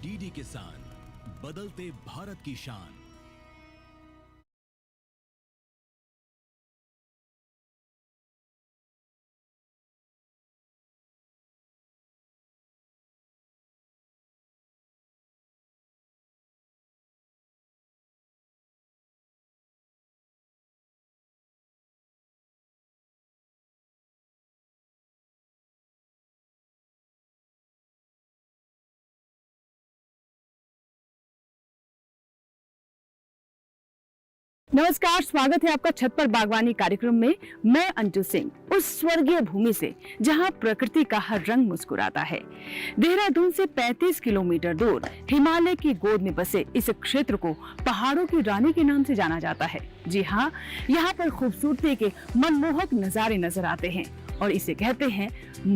DD किसान, बदलते भारत की शान। नमस्कार, स्वागत है आपका छत पर बागवानी कार्यक्रम में। मैं अंजू सिंह, उस स्वर्गीय भूमि से जहां प्रकृति का हर रंग मुस्कुराता है। देहरादून से 35 किलोमीटर दूर हिमालय की गोद में बसे इस क्षेत्र को पहाड़ों की रानी के नाम से जाना जाता है। जी हाँ, यहाँ पर खूबसूरती के मनमोहक नजारे नजर आते हैं और इसे कहते हैं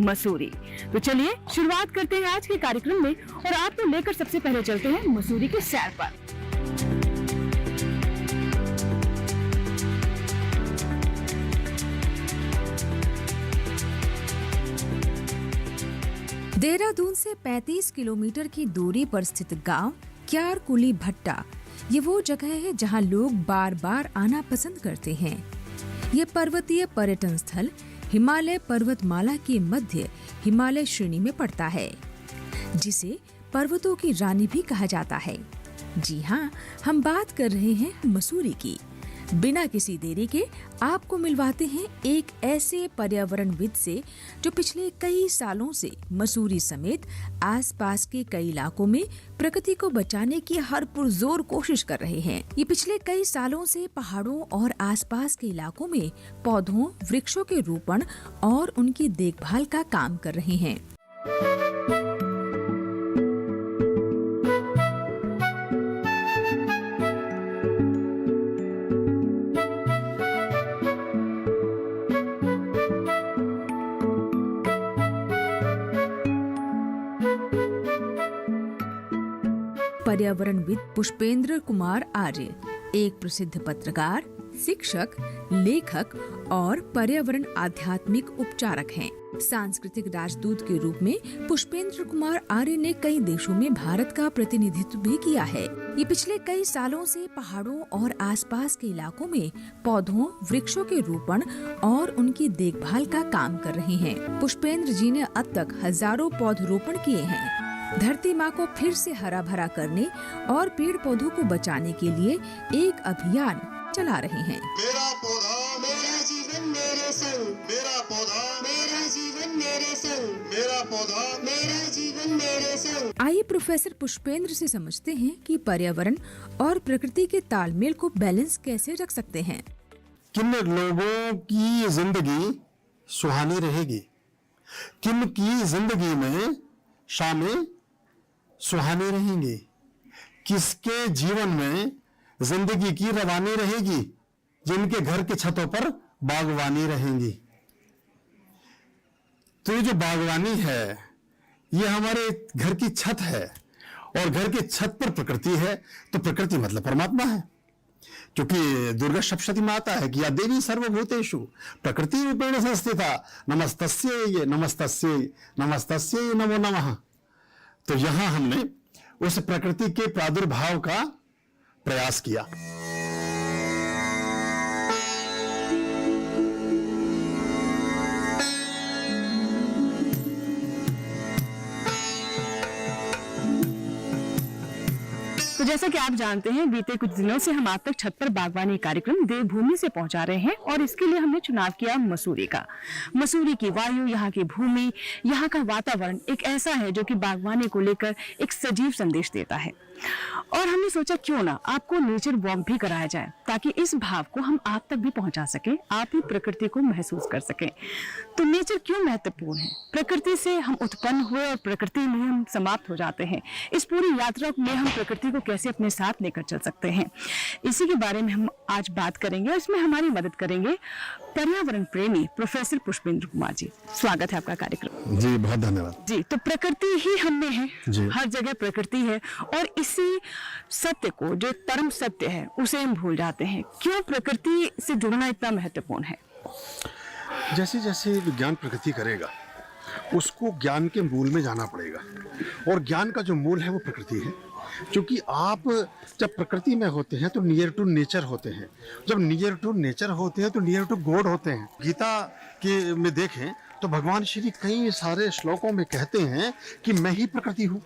मसूरी। तो चलिए शुरुआत करते हैं आज के कार्यक्रम में और आपको लेकर सबसे पहले चलते हैं मसूरी के सैर पर। देहरादून से 35 किलोमीटर की दूरी पर स्थित गांव क्यारकुली भट्टा ये वो जगह है जहां लोग बार बार आना पसंद करते हैं। ये पर्वतीय पर्यटन स्थल हिमालय पर्वतमाला के मध्य हिमालय श्रेणी में पड़ता है, जिसे पर्वतों की रानी भी कहा जाता है। जी हाँ, हम बात कर रहे हैं मसूरी की। बिना किसी देरी के आपको मिलवाते हैं एक ऐसे पर्यावरणविद से जो पिछले कई सालों से मसूरी समेत आसपास के कई इलाकों में प्रकृति को बचाने की हर पुरजोर कोशिश कर रहे हैं। ये पिछले कई सालों से पहाड़ों और आसपास के इलाकों में पौधों, वृक्षों के रोपण और उनकी देखभाल का काम कर रहे हैं। पर्यावरणविद पुष्पेंद्र कुमार आर्य एक प्रसिद्ध पत्रकार, शिक्षक, लेखक और पर्यावरण आध्यात्मिक उपचारक हैं। सांस्कृतिक राजदूत के रूप में पुष्पेंद्र कुमार आर्य ने कई देशों में भारत का प्रतिनिधित्व भी किया है। ये पिछले कई सालों से पहाड़ों और आसपास के इलाकों में पौधों, वृक्षों के रोपण और उनकी देखभाल का काम कर रहे हैं। पुष्पेंद्र जी ने अब तक हजारों पौधरोपण किए हैं। धरती माँ को फिर से हरा भरा करने और पेड़ पौधों को बचाने के लिए एक अभियान चला रहे हैं। मेरा पौधा मेरा जीवन मेरे संग, मेरा पौधा मेरा जीवन मेरे संग, मेरा पौधा मेरा जीवन मेरे संग। आइए प्रोफेसर पुष्पेंद्र से समझते हैं कि पर्यावरण और प्रकृति के तालमेल को बैलेंस कैसे रख सकते हैं। किन लोगों की जिंदगी सुहानी रहेगी, किन की जिंदगी में शामें सुहानी रहेंगी, किसके जीवन में जिंदगी की रवानी रहेगी, जिनके घर के छतों पर बागवानी रहेंगी। तो ये जो बागवानी है ये हमारे घर की छत है और घर की छत पर प्रकृति है, तो प्रकृति मतलब परमात्मा है। क्योंकि दुर्गा सप्तशती में आता है कि या देवी सर्वभूतेषु प्रकृति रूपेण संस्थिता नमस्तस्यै नमस्तस्यै नमस्तस्यै नमो नमः। तो यहां हमने उस प्रकृति के प्रादुर्भाव का प्रयास किया। तो जैसा कि आप जानते हैं, बीते कुछ दिनों से हम आप तक छत पर बागवानी कार्यक्रम देवभूमि से पहुंचा रहे हैं और इसके लिए हमने चुनाव किया मसूरी का। मसूरी की वायु, यहाँ की भूमि, यहाँ का वातावरण एक ऐसा है जो कि बागवानी को लेकर एक सजीव संदेश देता है। और हमने सोचा क्यों ना आपको नेचर वॉक भी कराया जाए, ताकि इस भाव को हम आप तक भी पहुंचा सके, आप भी प्रकृति को महसूस कर सकें। तो नेचर क्यों महत्वपूर्ण है? प्रकृति से हम उत्पन्न हुए और प्रकृति में हम समाप्त हो जाते हैं। इस पूरी यात्रा में हम प्रकृति को कैसे अपने साथ लेकर चल सकते हैं, इसी के बारे में हम आज बात करेंगे और इसमें हमारी मदद करेंगे पर्यावरण प्रेमी प्रोफेसर पुष्पेंद्र कुमार जी। स्वागत है आपका कार्यक्रम। जी बहुत धन्यवाद जी। तो प्रकृति ही हम में है, हर जगह प्रकृति है और इसी सत्य को, जो परम सत्य है, उसे हम भूल जाते हैं। क्यों प्रकृति से जुड़ना इतना महत्वपूर्ण है? जैसे जैसे विज्ञान प्रगति करेगा उसको ज्ञान के मूल में जाना पड़ेगा। और ज्ञान का जो मूल है वो प्रकृति है। क्योंकि आप जब प्रकृति में होते हैं तो नियर टू नेचर होते हैं, जब नियर टू नेचर होते हैं तो नियर टू गॉड होते हैं। गीता के में देखें तो भगवान श्री कई सारे श्लोकों में कहते हैं कि मैं ही प्रकृति हूँ,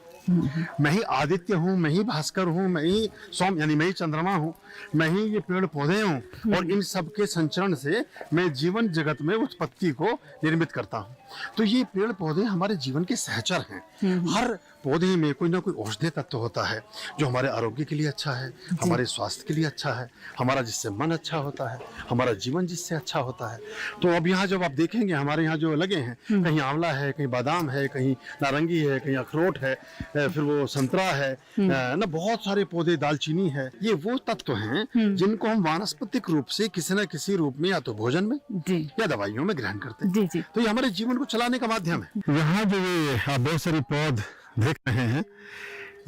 मैं ही आदित्य हूँ, मैं ही भास्कर हूँ, मैं ही सोम यानी मैं ही चंद्रमा हूँ, मैं ही ये पेड़ पौधे हूँ, और इन सब के संचरण से मैं जीवन जगत में उत्पत्ति को निर्मित करता हूँ। तो ये पेड़ पौधे हमारे जीवन के सहचर हैं। हर पौधे में कोई ना कोई औषधीय तत्व होता है जो हमारे आरोग्य के लिए अच्छा है, हमारे स्वास्थ्य के लिए अच्छा है, हमारा जिससे मन अच्छा होता है, हमारा जीवन जिससे अच्छा होता है। तो अब यहाँ जब आप देखेंगे हमारे यहाँ जो लगे हैं, कहीं आंवला है, कहीं बादाम है, कहीं नारंगी है, कहीं अखरोट है, फिर वो संतरा है ना, बहुत सारे पौधे, दालचीनी है। ये वो तत्व हैं जिनको हम वानस्पतिक रूप से किसी न किसी रूप में या तो भोजन में या दवाइयों में ग्रहण करते हैं। तो ये हमारे जीवन को चलाने का माध्यम है। यहाँ जो ये आप बहुत सारी पौध देख रहे हैं,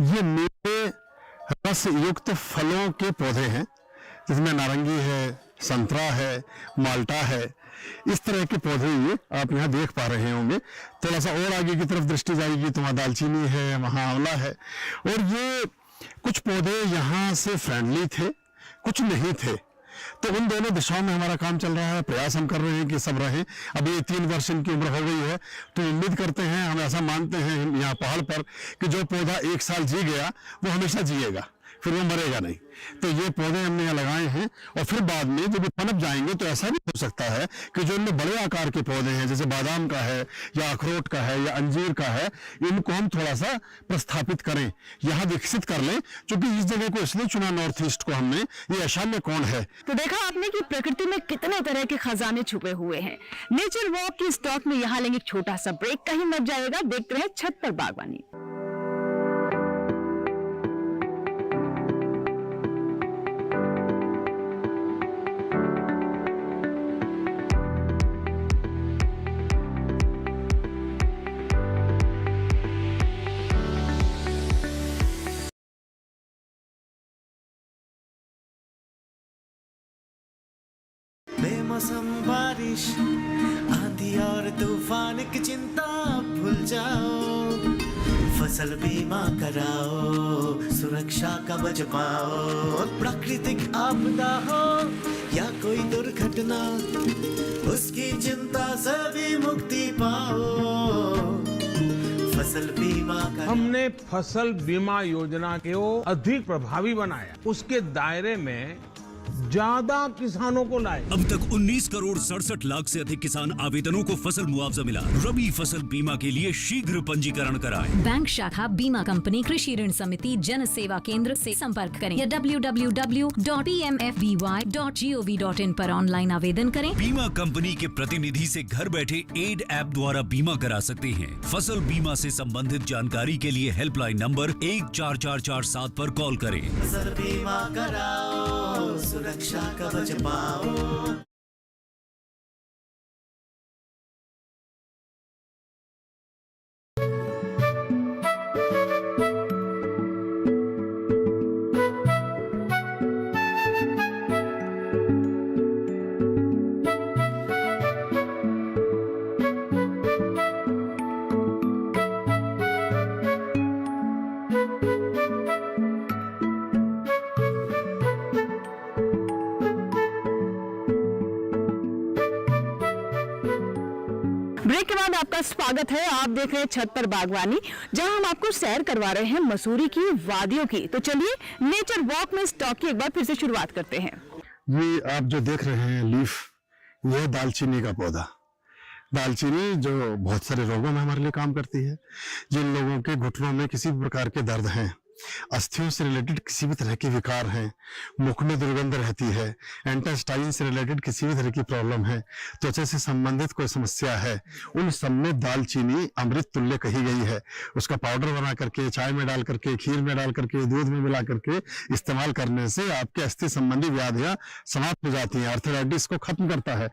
ये मीठे रस युक्त फलों के पौधे हैं, जिसमें नारंगी है, संतरा है, माल्टा है, इस तरह के पौधे ये आप यहाँ देख पा रहे होंगे। थोड़ा सा और आगे की तरफ दृष्टि जाएगी तो वहाँ दालचीनी है, वहाँ आंवला है, और ये कुछ पौधे यहाँ से फ्रेंडली थे, कुछ नहीं थे। तो उन दोनों दिशाओं में हमारा काम चल रहा है, प्रयास हम कर रहे हैं कि सब रहे। अभी ये 3 वर्ष इनकी उम्र हो गई है, तो उम्मीद करते हैं, हम ऐसा मानते हैं यहाँ पहाड़ पर कि जो पौधा 1 साल जी गया वो हमेशा जिएगा, फिर वो मरेगा नहीं। तो ये पौधे हमने यहाँ लगाए हैं, और फिर बाद में जब ये पनप जाएंगे तो ऐसा भी हो सकता है कि जो इनमें बड़े आकार के पौधे हैं, जैसे बादाम का है या अखरोट का है या अंजीर का है, इनको हम थोड़ा सा प्रस्थापित करें, यहाँ विकसित कर लें। क्योंकि इस जगह को इसलिए चुना नॉर्थ ईस्ट को हमने, ये ईशान्य कोण है। तो देखा आपने कि प्रकृति में कितने तरह के खजाने छुपे हुए हैं। नेचर वॉक की स्टॉक में यहाँ लेंगे एक छोटा सा ब्रेक, कहीं मत जाएगा, देखते रहे छत पर बागवानी। बेमौसम बारिश, आंधी और तूफान की चिंता भूल जाओ, फसल बीमा कराओ, सुरक्षा कवच पाओ। प्राकृतिक आपदा हो या कोई दुर्घटना, उसकी चिंता से भी मुक्ति पाओ। फसल बीमा हमने फसल बीमा योजना को अधिक प्रभावी बनाया, उसके दायरे में ज्यादा किसानों को लाए। अब तक 19 करोड़ 67 लाख से अधिक किसान आवेदनों को फसल मुआवजा मिला। रबी फसल बीमा के लिए शीघ्र पंजीकरण कराएं। बैंक शाखा, बीमा कंपनी, कृषि ऋण समिति, जन सेवा केंद्र से संपर्क करें या www.pmfby.gov.in पर ऑनलाइन आवेदन करें। बीमा कंपनी के प्रतिनिधि से घर बैठे एड ऐप द्वारा बीमा करा सकते हैं। फसल बीमा से संबंधित जानकारी के लिए हेल्पलाइन नंबर 14447 पर कॉल करें। फसल बीमा कराओ, सुरक्षा कवच पाओ। ब्रेक के बाद आपका स्वागत है। आप देख रहे हैं छत पर बागवानी, जहां हम आपको सैर करवा रहे हैं मसूरी की वादियों की। तो चलिए नेचर वॉक में स्टॉक की एक बार फिर से शुरुआत करते हैं। ये आप जो देख रहे हैं लीफ, ये दालचीनी का पौधा। दालचीनी जो बहुत सारे रोगों में हमारे लिए काम करती है। जिन लोगों के घुटनों में किसी भी प्रकार के दर्द हैं, अस्थियों से रिलेटेड किसी भी तरह के विकार हैं, मुख में दुर्गंध रहती है, इंटेस्टाइन से रिलेटेड किसी भी तरह की प्रॉब्लम है, त्वचा से संबंधित कोई समस्या है, उन सब में दालचीनी अमृत तुल्य कही गई है। उसका पाउडर बना करके, चाय में डाल करके, खीर में डाल करके, दूध में मिला करके इस्तेमाल करने से आपके अस्थि संबंधी व्याधियां समाप्त हो जाती हैं। आर्थराइटिस को खत्म करता है।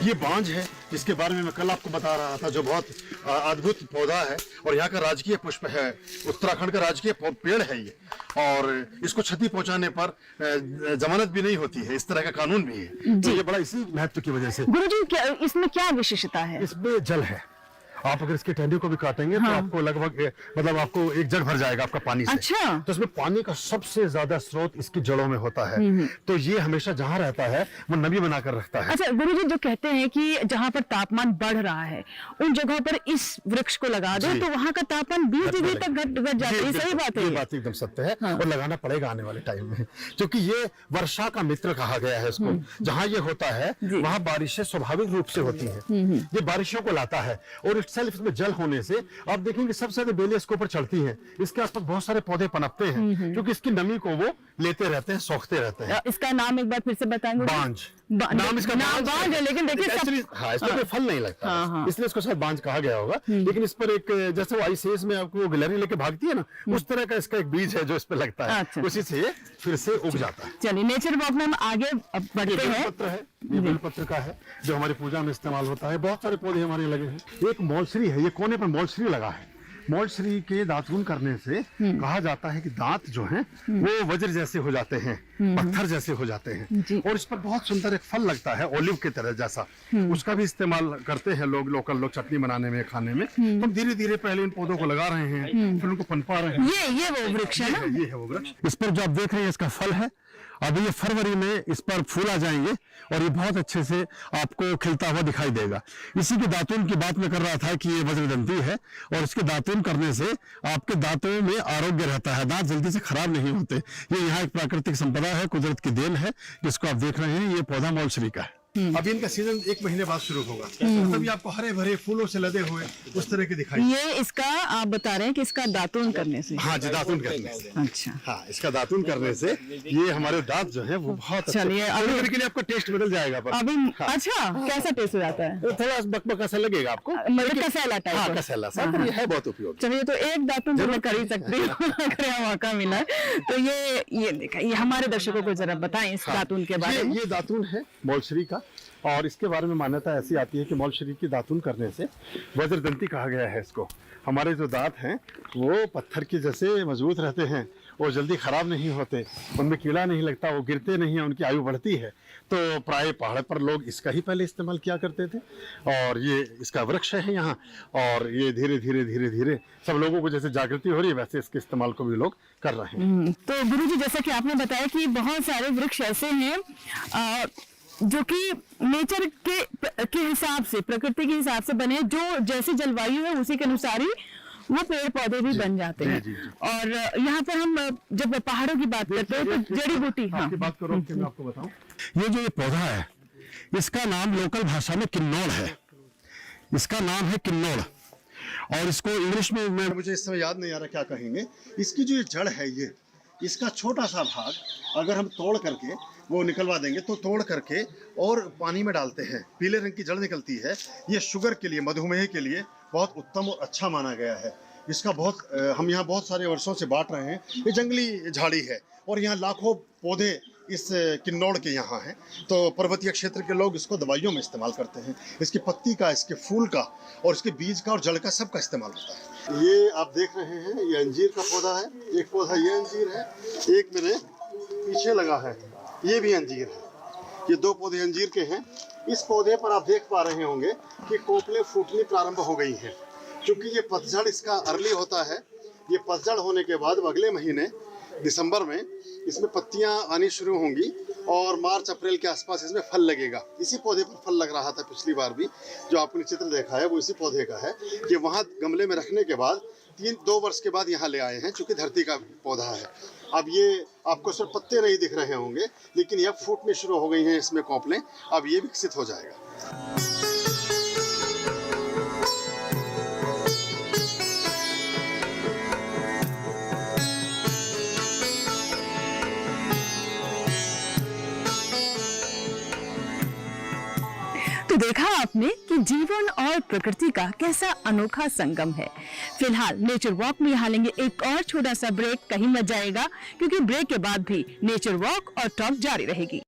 ये बांज है जिसके बारे में मैं कल आपको बता रहा था, जो बहुत अद्भुत पौधा है और यहाँ का राजकीय पुष्प है। उत्तराखंड का राजकीय पेड़ है ये, और इसको क्षति पहुंचाने पर जमानत भी नहीं होती है, इस तरह का कानून भी है। तो ये बड़ा इसी महत्व की वजह से। गुरुजी इसमें क्या विशेषता है? इसमें जल है। आप अगर इसके टहनियों को भी काटेंगे तो आपको लगभग मतलब आपको एक जग भर जाएगा आपका पानी से। अच्छा। तो इसमें पानी का सबसे ज्यादा स्रोत इसकी जड़ों में होता है। तो ये हमेशा जहाँ रहता है वो नमी बनाकर रखता है। अच्छा गुरुजी, जो कहते हैं कि जहाँ पर तापमान बढ़ रहा है उन जगहों पर इस वृक्ष को लगा दो तो वहाँ का तापमान 20 डिग्री तक घट जाता है। सही बात है? ये बात एकदम सत्य है। और लगाना पड़ेगा आने वाले टाइम में, क्योंकि ये वर्षा का मित्र कहा गया है इसको। जहाँ ये होता है वहाँ बारिशें स्वाभाविक रूप से होती है। ये बारिशों को लाता है और इटसेल्फ इसमें जल होने से आप देखेंगे सबसे ज्यादा बेलें इसके ऊपर चढ़ती हैं। इसके आसपास बहुत सारे पौधे पनपते हैं क्योंकि इसकी नमी को वो लेते रहते हैं, सोखते रहते हैं। इसका नाम एक बार फिर से बताएंगे? बांज। नाम इसका बांज है, लेकिन देखिए हाँ, इस पर कोई फल नहीं लगता, इसलिए इसको शायद बांज कहा गया होगा। लेकिन इस पर एक जैसे वो आइसेस में आपको गिलहरी लेके भागती है ना, उस तरह का इसका एक बीज है जो इस पर लगता है। अच्छा। उसी से ये फिर से उग जाता है। चलिए नेचर वॉक में हम आगे बढ़ते हैं। पत्र है, ये बेलपत्र का है जो हमारी पूजा में इस्तेमाल होता है। बहुत सारे पौधे हमारे लगे हैं। एक मौलश्री है, ये कोने पर मौलश्री लगा है। मौलश्री के दातून करने से कहा जाता है कि दांत जो हैं वो वज्र जैसे हो जाते हैं, पत्थर जैसे हो जाते हैं। और इस पर बहुत सुंदर एक फल लगता है ओलिव की तरह जैसा, उसका भी इस्तेमाल करते हैं लोग, लोकल लोग चटनी बनाने में, खाने में। तो धीरे धीरे पहले इन पौधों को लगा रहे हैं, फिर उनको पनपा रहे हैं। ये वो वृक्ष है ना? ये है वो वृक्ष। इस पर जो आप देख रहे हैं इसका फल है। अभी ये फरवरी में इस पर फूल आ जाएंगे और ये बहुत अच्छे से आपको खिलता हुआ दिखाई देगा। इसी के दातून की बात मैं कर रहा था कि ये वज्रदंती है और इसके दातून करने से आपके दांतों में आरोग्य रहता है, दांत जल्दी से खराब नहीं होते। ये यहाँ एक प्राकृतिक संपदा है, कुदरत की देन है, जिसको आप देख रहे हैं। ये पौधा मौलश्री का है। अभी इनका सीजन 1 महीने बाद शुरू होगा, तभी आपको हरे भरे फूलों से लदे हुए उस तरह के दिखाई। ये इसका आप बता रहे हैं कि इसका दातून करने से? हाँ जी, दातून करने से। अच्छा। हाँ, इसका दातून करने से ये हमारे दांत जो है वो बहुत चलिए अभी के लिए आपका टेस्ट बदल जाएगा। अभी अच्छा कैसा टेस्ट हो जाता है? तो थोड़ा बकबका सा लगेगा आपको, मतलब कसेला टाइप? हाँ, कसेला सा, पर ये है बहुत उपयोगी। चलिए तो एक दातून तो मैं कर ही सकती हूँ अगर यहाँ मौका मिला। तो ये देखा, ये हमारे दर्शकों को जरा बताएं इस दातून के बारे में। ये दातून है मौलश्री का और इसके बारे में मान्यता ऐसी आती है कि मौलश्री की दातून करने से वज्रदंती कहा गया है इसको। हमारे जो दांत हैं वो पत्थर के जैसे मजबूत रहते हैं और जल्दी खराब नहीं होते, उनमें कीड़ा नहीं लगता, वो गिरते नहीं हैं, उनकी आयु बढ़ती है। तो प्राय पहाड़ पर लोग इसका ही पहले इस्तेमाल किया करते थे और ये इसका वृक्ष है यहाँ। और ये धीरे धीरे धीरे धीरे सब लोगों को जैसे जागृति हो रही है वैसे इसके इस्तेमाल को भी लोग कर रहे हैं। तो गुरुजी, जैसा कि आपने बताया कि बहुत सारे वृक्ष ऐसे हैं जो कि नेचर के हिसाब से, प्रकृति के हिसाब से बने, जो जैसी जलवायु है उसी के अनुसार ही वो पेड़ पौधे भी बन जाते हैं। जी। और यहाँ पर हम जब पहाड़ों की बात करते हैं तो जड़ी बूटी, हाँ बात करो कि मैं आपको बताऊं, ये जो ये पौधा है इसका नाम लोकल भाषा में किन्नौर है। इसका नाम है किन्नौर और इसको इंग्लिश में मुझे इस समय याद नहीं आ रहा क्या कहेंगे। इसकी जो ये जड़ है, ये इसका छोटा सा भाग अगर हम तोड़ करके वो निकलवा देंगे तो तोड़ करके और पानी में डालते हैं, पीले रंग की जड़ निकलती है। ये शुगर के लिए, मधुमेह के लिए बहुत उत्तम और अच्छा माना गया है। इसका बहुत हम यहाँ बहुत सारे वर्षों से बांट रहे हैं। ये जंगली झाड़ी है और यहाँ लाखों पौधे इस किन्नौर के यहाँ हैं। तो पर्वतीय क्षेत्र के लोग इसको दवाइयों में इस्तेमाल करते हैं। इसकी पत्ती का, इसके फूल का और इसके बीज का और जड़ का सबका इस्तेमाल होता है। ये आप देख रहे हैं, ये अंजीर का पौधा है। एक पौधा ये अंजीर है, एक मेरे पीछे लगा है ये भी अंजीर है। ये 2 पौधे अंजीर के हैं। इस पौधे पर आप देख पा रहे होंगे कि कोपलें फूटनी प्रारंभ हो गई हैं, क्योंकि ये पतझड़ इसका अर्ली होता है। ये पतझड़ होने के बाद अगले महीने दिसंबर में इसमें पत्तियां आनी शुरू होंगी और मार्च अप्रैल के आसपास इसमें फल लगेगा। इसी पौधे पर फल लग रहा था पिछली बार भी, जो आपने चित्र देखा है वो इसी पौधे का है। ये वहाँ गमले में रखने के बाद 2 वर्ष के बाद यहाँ ले आए हैं, चूँकि धरती का पौधा है। अब ये आपको सिर्फ पत्ते नहीं दिख रहे होंगे, लेकिन ये फूटने शुरू हो गई हैं इसमें कोपलें। अब ये विकसित हो जाएगा। तो देखा आपने कि जीवन और प्रकृति का कैसा अनोखा संगम है। फिलहाल नेचर वॉक में यहाँ लेंगे एक और छोटा सा ब्रेक, कहीं मत जाएगा क्योंकि ब्रेक के बाद भी नेचर वॉक और टॉक जारी रहेगी।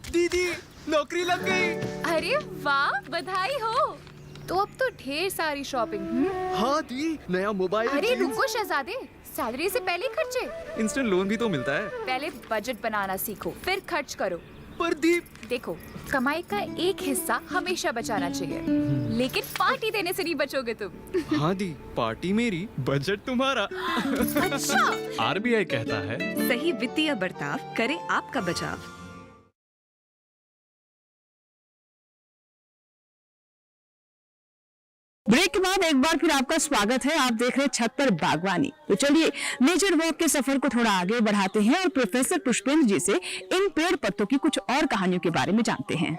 दीदी नौकरी लग गई। अरे वाह, बधाई हो। तो अब तो ढेर सारी शॉपिंग। हाँ दी, नया मोबाइल। अरे रुको शहजादे, सैलरी से पहले खर्चे। इंस्टेंट लोन भी तो मिलता है। पहले बजट बनाना सीखो, फिर खर्च करो। पर दी, देखो, कमाई का एक हिस्सा हमेशा बचाना चाहिए, लेकिन पार्टी देने से नहीं बचोगे तुम। हाँ दी, पार्टी मेरी, बजट तुम्हारा। अच्छा, आरबीआई कहता है, सही वित्तीय बर्ताव करे आपका बचाव। ब्रेक के बाद एक बार फिर आपका स्वागत है। आप देख रहे हैं छत पर बागवानी। तो चलिए नेचर वॉक के सफर को थोड़ा आगे बढ़ाते हैं और प्रोफेसर पुष्पेंद्र जी से इन पेड़ पत्तों की कुछ और कहानियों के बारे में जानते हैं।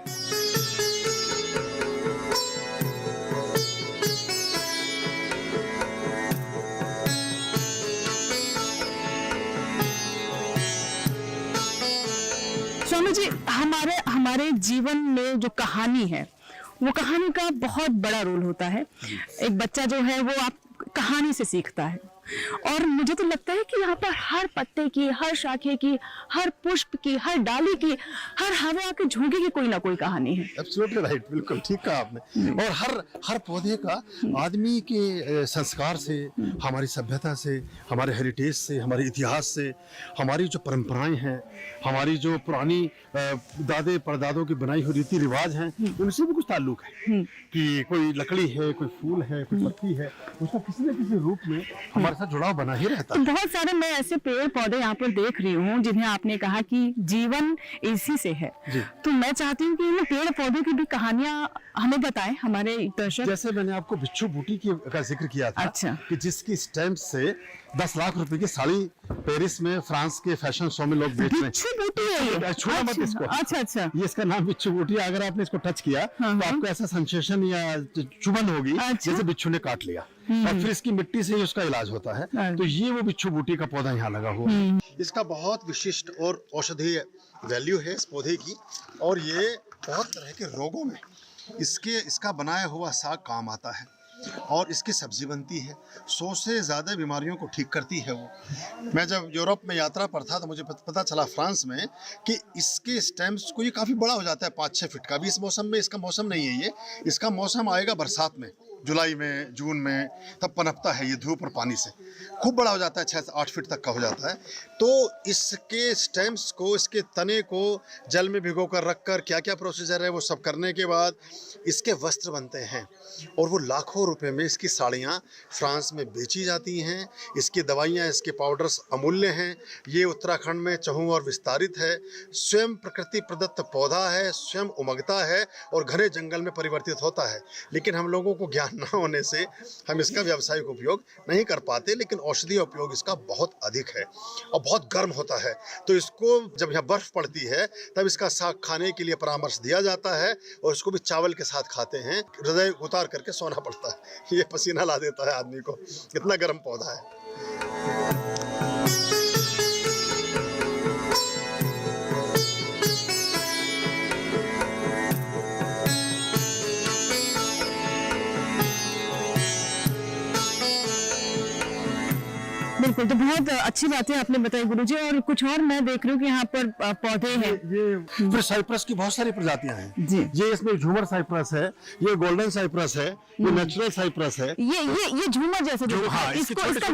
स्वामी जी, हमारे जीवन में जो कहानी है वो कहानी का बहुत बड़ा रोल होता है। एक बच्चा जो है वो आप कहानी से सीखता है, और मुझे तो लगता है कि यहाँ पर हर पत्ते की, हर शाखे की, हर पुष्प की, हर डाली की, हर हवा के झोंके की कोई ना कोई कहानी है। एब्सोल्युटली राइट, बिल्कुल ठीक कहा आपने। और हर पौधे का आदमी के संस्कार से, हमारी सभ्यता से, हमारे हेरिटेज से, हमारे इतिहास से, हमारी जो परंपराएं हैं, हमारी जो पुरानी दादे परदादों की बनाई हुई रीति रिवाज हैं, उनसे भी कुछ ताल्लुक है। कि कोई लकड़ी है, कोई फूल है, कोई पत्ती है, उसका किसी न किसी रूप में हमारे साथ जुड़ाव बना ही रहता है। बहुत सारे मैं ऐसे पेड़ पौधे यहाँ पर देख रही हूँ जिन्हें आपने कहा कि जीवन इसी से है। तो मैं चाहती हूँ कि इन पेड़ पौधों की भी कहानियां हमें बताएं हमारे दर्शक। जैसे मैंने आपको बिच्छू बूटी का जिक्र किया था। अच्छा। कि जिसकी स्टैम्प से 10 लाख रुपए की साड़ी पेरिस में फ्रांस के फैशन शो में लोग बेच रहे हैं। बिच्छू बूटी है ये? छूना मत इसको। अच्छा। ये इसका नाम बिच्छू बूटी है। अगर आपने इसको टच किया तो आपको ऐसा सेंसेशन या चुभन होगी जैसे बिच्छू ने काट लिया, और फिर इसकी मिट्टी से ही उसका इलाज होता है। तो ये वो बिच्छू बूटी का पौधा यहाँ लगा हुआ है। इसका बहुत विशिष्ट और औषधीय वैल्यू है इस पौधे की, और ये बहुत तरह के रोगों में इसका बनाया हुआ साग काम आता है, और इसकी सब्जी बनती है। 100 से ज़्यादा बीमारियों को ठीक करती है वो। मैं जब यूरोप में यात्रा पर था तो मुझे पता चला फ्रांस में कि इसके स्टेम्स को ये काफ़ी बड़ा हो जाता है, 5-6 फीट का। अभी इस मौसम में इसका मौसम नहीं है, इसका मौसम आएगा बरसात में, जुलाई में, जून में, तब पनपता है ये धूप और पानी से। खूब बड़ा हो जाता है, 6 से 8 फीट तक का हो जाता है। तो इसके स्टेम्स को, इसके तने को जल में भिगो कर रख कर क्या क्या प्रोसीजर है वो सब करने के बाद इसके वस्त्र बनते हैं, और वो लाखों रुपए में इसकी साड़ियाँ फ्रांस में बेची जाती हैं। इसकी दवाइयाँ, इसके पाउडर्स अमूल्य हैं। ये उत्तराखंड में चहु और विस्तारित है। स्वयं प्रकृति प्रदत्त पौधा है, स्वयं उमगता है और घने जंगल में परिवर्तित होता है। लेकिन हम लोगों को ज्ञान न होने से हम इसका व्यावसायिक उपयोग नहीं कर पाते, लेकिन औषधीय उपयोग इसका बहुत अधिक है और बहुत गर्म होता है। तो इसको जब यहाँ बर्फ पड़ती है तब इसका साग खाने के लिए परामर्श दिया जाता है, और इसको भी चावल के साथ खाते हैं। हृदय उतार करके सोना पड़ता है, ये पसीना ला देता है आदमी को, इतना गर्म पौधा है। बिल्कुल, तो बहुत अच्छी बातें आपने बताई गुरुजी। और कुछ और मैं देख रही हूँ कि यहाँ पर पौधे हैं। ये फिर साइप्रस की बहुत सारी प्रजातियां हैं जी। ये इसमें झूमर साइप्रस है, ये गोल्डन साइप्रस है, ये नेचुरल साइप्रस है। ये झूमर जैसे इसका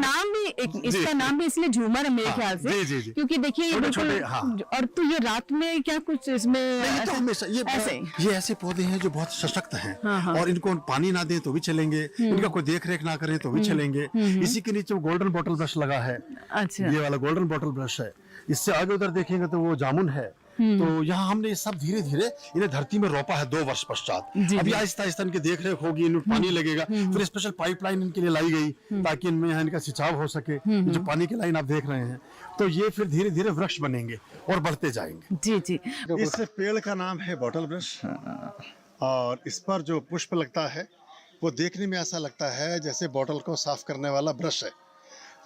नाम भी इसलिए झूमर है मेरे ख्याल से। जी। क्योंकि देखिए ये बिल्कुल। और तो ये रात में क्या कुछ इसमें ये ऐसे पौधे हैं जो बहुत सशक्त हैं, और इनको पानी ना दें तो भी चलेंगे, इनका कोई देख रेख ना करें तो भी चलेंगे। इसी के नीचे गोल्डन बॉटल ब्रश लगा है। अच्छा। ये वाला गोल्डन बॉटल ब्रश है। इससे आगे उधर देखेंगे तो वो जामुन है। तो यहाँ हमने ये सब धीरे धीरे इन्हें धरती में रोपा है 2 वर्ष पश्चात। अभी आहिस्ता आहिस्ता इनकी देख रेख होगी, इनमें पानी लगेगा, फिर स्पेशल पाइपलाइन इनके लिए लाई गई ताकि इनमें यहाँ इनका सिंचाव हो सके। जो पानी की लाइन आप देख रहे हैं, तो ये फिर धीरे धीरे वृक्ष बनेंगे और बढ़ते जाएंगे। जी। इस पेड़ का नाम है बॉटल ब्रश, और इस पर जो पुष्प लगता है वो देखने में ऐसा लगता है जैसे बॉटल को साफ करने वाला ब्रश है।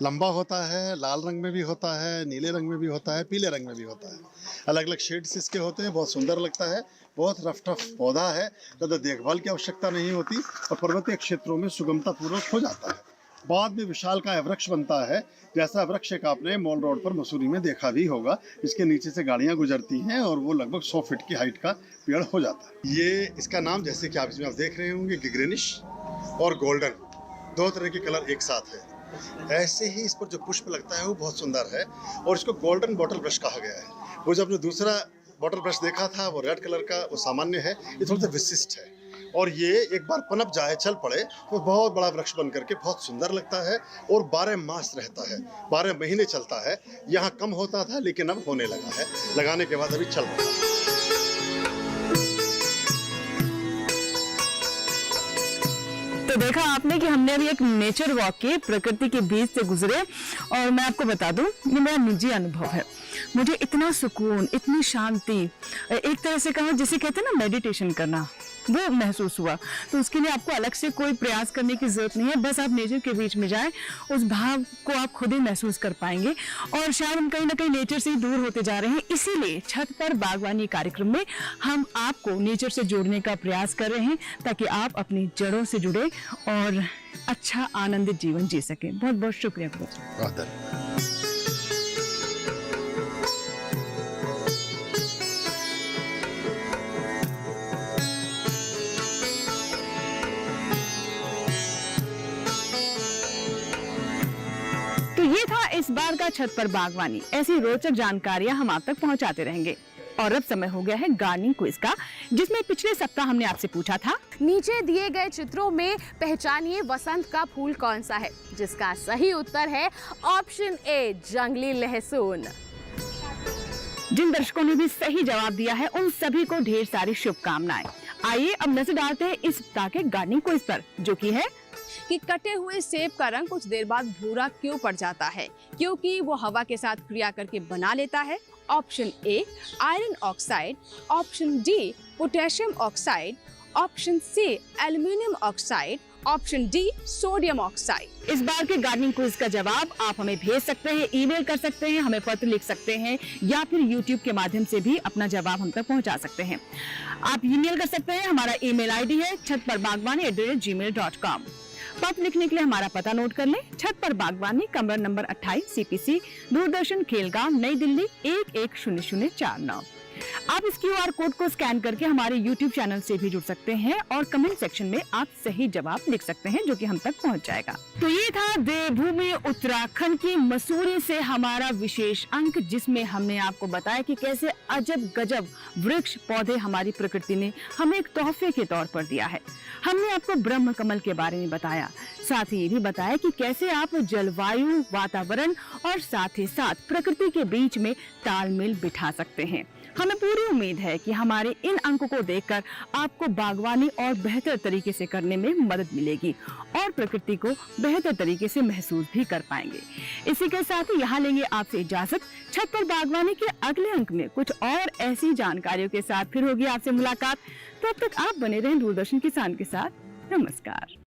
लंबा होता है, लाल रंग में भी होता है, नीले रंग में भी होता है, पीले रंग में भी होता है। अलग अलग शेड्स इसके होते हैं, बहुत सुंदर लगता है। बहुत रफ टफ पौधा है, ज़्यादा देखभाल की आवश्यकता नहीं होती, और पर्वतीय क्षेत्रों में सुगमता पूर्वक हो जाता है। बाद में विशालकाय वृक्ष बनता है, जैसा वृक्ष एक आपने मॉल रोड पर मसूरी में देखा भी होगा। इसके नीचे से गाड़ियां गुजरती हैं और वो लगभग 100 फीट की हाइट का पेड़ हो जाता है। ये इसका नाम, जैसे कि आप इसमें आप देख रहे होंगे कि ग्रीनिश और गोल्डन, 2 तरह के कलर एक साथ है। ऐसे ही इस पर जो पुष्प लगता है वो बहुत सुंदर है और इसको गोल्डन बॉटल ब्रश कहा गया है। वो जो आपने दूसरा बॉटल ब्रश देखा था वो रेड कलर का, वो सामान्य है, ये थोड़ा सा विशिष्ट है। और ये एक बार पनप जाए, चल पड़े तो बहुत बड़ा वृक्ष बन करके बहुत सुंदर लगता है और 12 मास रहता है, 12 महीने चलता है। यहाँ कम होता था लेकिन अब होने लगा है, लगाने के बाद अभी चल रहा है। तो देखा आपने कि हमने अभी एक नेचर वॉक की, प्रकृति के बीच से गुजरे और मैं आपको बता दूं, ये मेरा निजी अनुभव है। मुझे इतना सुकून, इतनी शांति, एक तरह से कहो जिसे कहते हैं ना मेडिटेशन करना, वो महसूस हुआ। तो उसके लिए आपको अलग से कोई प्रयास करने की जरूरत नहीं है, बस आप नेचर के बीच में जाएं, उस भाव को आप खुद ही महसूस कर पाएंगे। और शायद हम कहीं ना कहीं नेचर से दूर होते जा रहे हैं, इसीलिए छत पर बागवानी कार्यक्रम में हम आपको नेचर से जोड़ने का प्रयास कर रहे हैं, ताकि आप अपनी जड़ों से जुड़े और अच्छा आनंदित जीवन जी सकें। बहुत बहुत शुक्रिया। ये था इस बार का छत पर बागवानी। ऐसी रोचक जानकारियां हम आप तक पहुंचाते रहेंगे। और अब समय हो गया है गार्डनिंग क्विज का, जिसमें पिछले सप्ताह हमने आपसे पूछा था, नीचे दिए गए चित्रों में पहचानिए वसंत का फूल कौन सा है, जिसका सही उत्तर है ऑप्शन ए, जंगली लहसुन। जिन दर्शकों ने भी सही जवाब दिया है उन सभी को ढेर सारी शुभकामनाएं। आइए अब नजर डालते हैं इस सप्ताह के गार्डनिंग क्विज पर, जो कि है कि कटे हुए सेब का रंग कुछ देर बाद भूरा क्यों पड़ जाता है? क्योंकि वो हवा के साथ क्रिया करके बना लेता है। Option A, iron oxide. Option D, potassium oxide. Option C, aluminium oxide. Option D, sodium oxide. इस बार के गार्डनिंग क्विज का जवाब आप हमें भेज सकते हैं, ईमेल कर सकते हैं, हमें पत्र लिख सकते हैं, या फिर यूट्यूब के माध्यम से भी अपना जवाब हम तक पहुंचा सकते हैं। आप ईमेल कर सकते हैं, हमारा ईमेल आईडी है chatparbagbani@gmail.com। पत्र लिखने के लिए हमारा पता नोट कर लें, छत पर बागवानी, कमरा नंबर 28, CPC, दूरदर्शन, खेलगांव, नई दिल्ली 110049। आप इस QR कोड को स्कैन करके हमारे YouTube चैनल से भी जुड़ सकते हैं और कमेंट सेक्शन में आप सही जवाब लिख सकते हैं, जो कि हम तक पहुंच जाएगा। तो ये था देवभूमि उत्तराखंड की मसूरी से हमारा विशेष अंक, जिसमें हमने आपको बताया कि कैसे अजब गजब वृक्ष पौधे हमारी प्रकृति ने हमें एक तोहफे के तौर पर दिया है। हमने आपको ब्रह्म कमल के बारे में बताया, साथ ही ये भी बताया कि कैसे आप जलवायु, वातावरण और साथ ही साथ प्रकृति के बीच में तालमेल बिठा सकते हैं। हमें पूरी उम्मीद है कि हमारे इन अंकों को देखकर आपको बागवानी और बेहतर तरीके से करने में मदद मिलेगी और प्रकृति को बेहतर तरीके से महसूस भी कर पाएंगे। इसी के साथ ही यहाँ लेंगे आपसे इजाजत। छत पर बागवानी के अगले अंक में कुछ और ऐसी जानकारियों के साथ फिर होगी आपसे मुलाकात। तब तक आप बने रहें दूरदर्शन किसान के साथ। नमस्कार।